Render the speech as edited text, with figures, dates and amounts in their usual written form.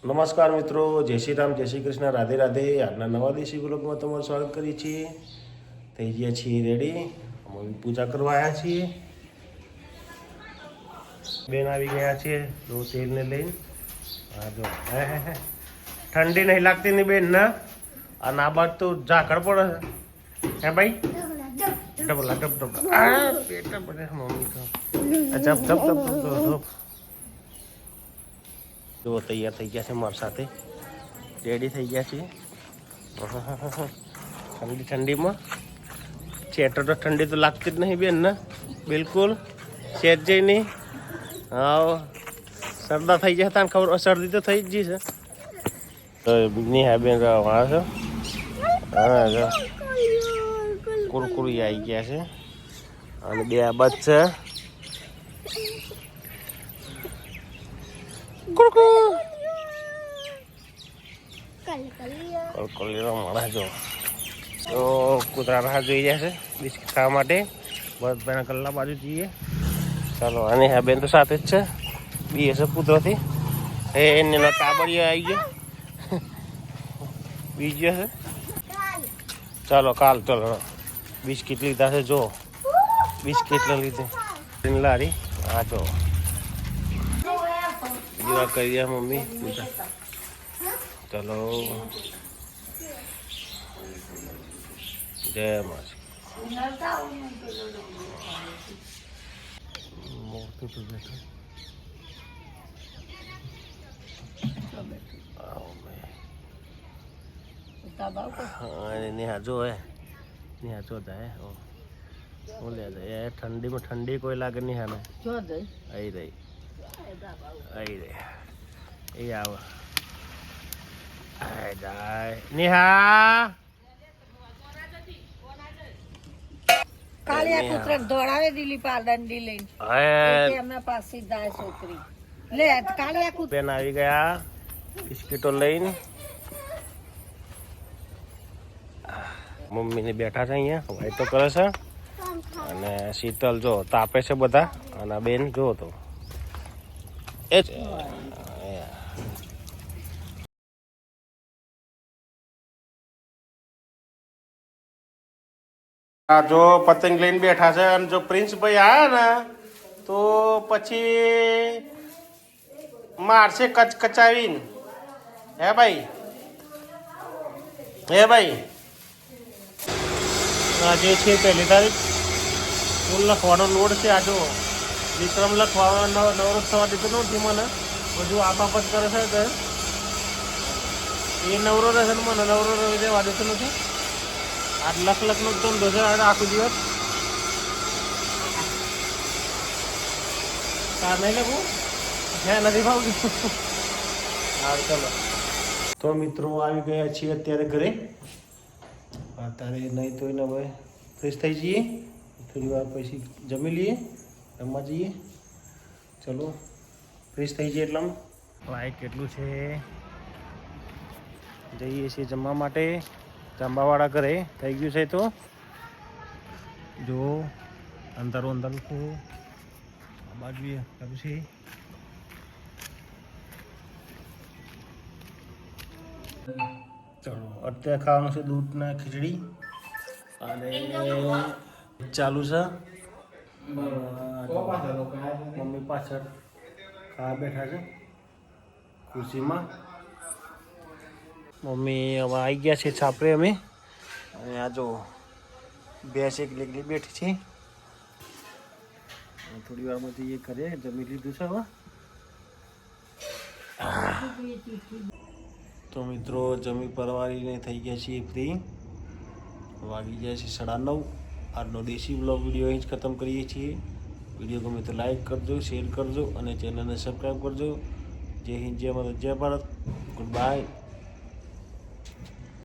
નમસ્કાર મિત્રો, જય શ્રી રામ, જય શ્રી કૃષ્ણ, રાધે રાધે. આજના નવા દેશી બ્લોગમાં તમારું સ્વાગત કરીએ છીએ. થઈ ગયા છીએ રેડી, અમે પૂજા કરવા આવ્યા છીએ. બેન આવી ગયા છે દો તેલને લઈને. હા જો ઠંડી નહીં લાગતી ને બેન ના, અને આ બાદ તો ઝાકળ પડે છે હે ભાઈ. ડબલા ડબ ડબલા આ પેટા પડે મમ્મી તો જપ જપ જપ જપ. જો તૈયાર થઈ ગયા છે મારી સાથે, રેડી થઈ ગયા છે. ઠંડી ઠંડીમાં ચેટર તો ઠંડી તો લાગતી જ નહીં બેન ને, બિલકુલ સેજ જઈ નહીં. હા શરદા થઈ ગયા તને ખબર, શરદી તો થઈ જ જઈ છે. તો નિહા બેન આવે છે. હા જો કુરકુરી આવી ગયા છે અને બે બચ છે. કલકલીઓ મળે જો તો કૂતરા રાહ જોઈ જાય છે બિસ્કિટ ખાવા માટે. બસ ભાઈના કલ્લા બાજુ જઈએ. ચાલો અને હા બેન તો સાથે જ છે, બી હશે કૂતરોથી. એને ટાબડીઓ આવી ગયો બીજો છે. ચાલો કાલ ચાલો બિસ્કિટ લીધા છે જો, બિસ્કિટ લીધે લારી. હા જો બીજી વાર કરી રહ્યા મમ્મી પૂજા. ચલો જય માસી. મોટું તો બેઠું નિહાજો હે, નિહાજો થાય હું લે જાય ઠંડીમાં. ઠંડી કોઈ લાગે નહીં હાને આવી રહી આવી રહી એ આવે જાય નિહા. કાલે કૂતરા દોડાવે દીલી પારદંડી લઈને એમના પાસે જાય છોકરી લે. કાલે બેન આવી ગયા બિસ્કીટો લઈને. મમ્મીને બેઠા છે અહીંયા વાઈટો કરે છે અને શીતલ જો તાપે છે બધા. અને બેન જો તો એ જ જો પતંગ લઈને બેઠા છે. અને જો પ્રિન્સભાઈ આવ્યા ને તો પછી મારશે કચકચાવીને. હે ભાઈ, હે ભાઈ. આજે છે 1 તારીખ, સ્કૂલ લખવાનો લોડ છે. આ જો વિક્રમ લખવાનો નવરોજ થવા દીધો નથી મને, બધું આપાપત કરે છે. એ નવરો રહેશે ને મને નવરો રહેવા દેતો નથી. આ લખનો ધંધો છે આખું દિવસ. તાર નહીં લખવું હે નથી ફાવતું. હા ચલો તો મિત્રો આવી ગયા છીએ અત્યારે ઘરે. અત્યારે નહીં તો એને હવે ફ્રેશ થઈ જઈએ, થોડી વાર પછી જમી લઈએ, રમવા જઈએ. ચલો ફ્રેશ થઈ જઈએ. એટલામાં લાઈક કેટલું છે, જઈએ છીએ જમવા માટે. જમવાવાળા ઘરે થઈ ગયું છે તો જો અંધારું અંધારું છે. આ બાજુ પછી ચલો અત્યારે ખાવાનું છે દૂધ ને ખીચડી અને ચાલુ છે. મમ્મી પાછળ ખાવા બેઠા છે ખુરશીમાં. મમ્મી હવે આવી ગયા છે છાપરે અમે. અને આ જો ભેંસ એકલી બેઠી છે. થોડી વારમાંથી એ કરે જમી લીધું છે હવે. તો મિત્રો જમી પરવારીને થઈ ગયા છીએ ફ્રી. વાગી ગયા છે 9:30. આજનો દેશી બ્લોગ વિડીયો અહીં જ ખતમ કરીએ છીએ. વિડીયો ગમે તો લાઈક કરજો, શેર કરજો અને ચેનલને સબસ્ક્રાઈબ કરજો. જય હિન્દ, જય ભારત, જય ભારત. Good bye.